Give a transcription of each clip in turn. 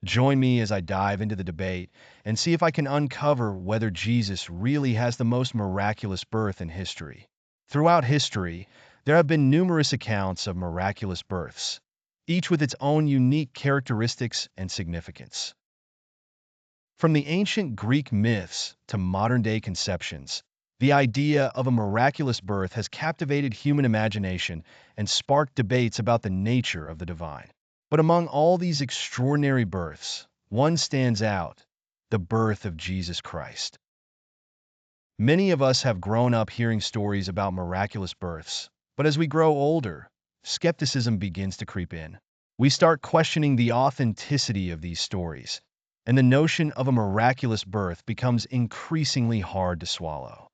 Join me as I dive into the debate and see if I can uncover whether Jesus really has the most miraculous birth in history. Throughout history, there have been numerous accounts of miraculous births, each with its own unique characteristics and significance. From the ancient Greek myths to modern-day conceptions, the idea of a miraculous birth has captivated human imagination and sparked debates about the nature of the divine. But among all these extraordinary births, one stands out: the birth of Jesus Christ. Many of us have grown up hearing stories about miraculous births, but as we grow older, skepticism begins to creep in. We start questioning the authenticity of these stories, and the notion of a miraculous birth becomes increasingly hard to swallow.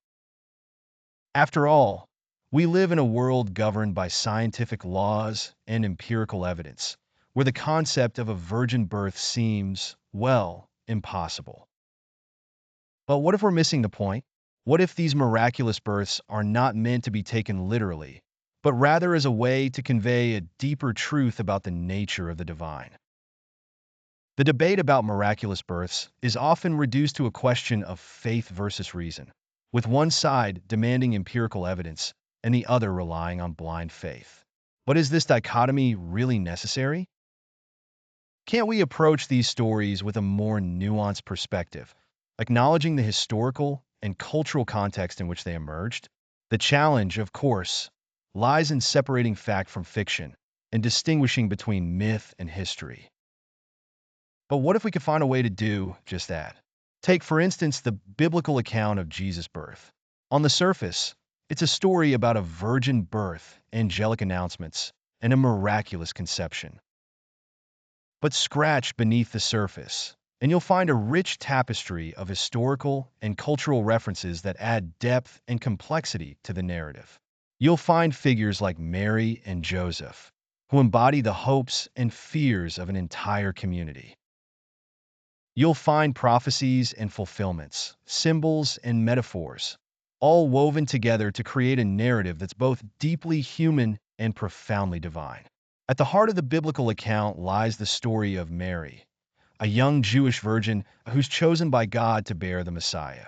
After all, we live in a world governed by scientific laws and empirical evidence, where the concept of a virgin birth seems, well, impossible. But what if we're missing the point? What if these miraculous births are not meant to be taken literally, but rather as a way to convey a deeper truth about the nature of the divine? The debate about miraculous births is often reduced to a question of faith versus reason, with one side demanding empirical evidence and the other relying on blind faith. But is this dichotomy really necessary? Can't we approach these stories with a more nuanced perspective, acknowledging the historical and cultural context in which they emerged? The challenge, of course, lies in separating fact from fiction and distinguishing between myth and history. But what if we could find a way to do just that? Take, for instance, the biblical account of Jesus' birth. On the surface, it's a story about a virgin birth, angelic announcements, and a miraculous conception. But scratch beneath the surface, and you'll find a rich tapestry of historical and cultural references that add depth and complexity to the narrative. You'll find figures like Mary and Joseph, who embody the hopes and fears of an entire community. You'll find prophecies and fulfillments, symbols and metaphors, all woven together to create a narrative that's both deeply human and profoundly divine. At the heart of the biblical account lies the story of Mary, a young Jewish virgin who's chosen by God to bear the Messiah.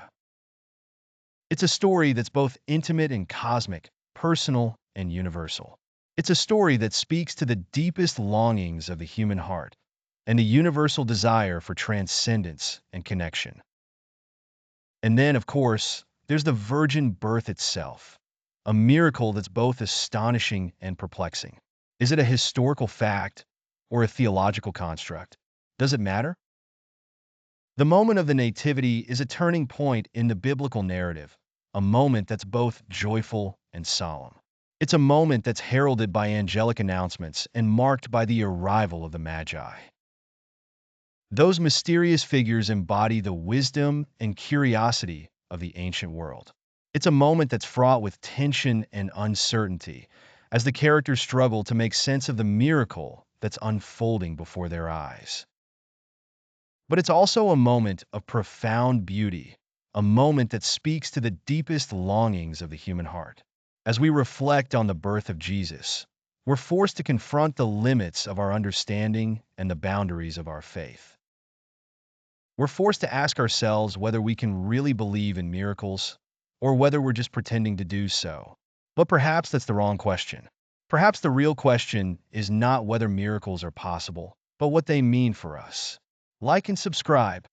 It's a story that's both intimate and cosmic, personal and universal. It's a story that speaks to the deepest longings of the human heart and the universal desire for transcendence and connection. And then, of course, there's the virgin birth itself, a miracle that's both astonishing and perplexing. Is it a historical fact or a theological construct? Does it matter? The moment of the nativity is a turning point in the biblical narrative, a moment that's both joyful and solemn. It's a moment that's heralded by angelic announcements and marked by the arrival of the Magi. Those mysterious figures embody the wisdom and curiosity of the ancient world. It's a moment that's fraught with tension and uncertainty as the characters struggle to make sense of the miracle that's unfolding before their eyes. But it's also a moment of profound beauty, a moment that speaks to the deepest longings of the human heart. As we reflect on the birth of Jesus, we're forced to confront the limits of our understanding and the boundaries of our faith. We're forced to ask ourselves whether we can really believe in miracles or whether we're just pretending to do so. But perhaps that's the wrong question. Perhaps the real question is not whether miracles are possible, but what they mean for us. Like and subscribe.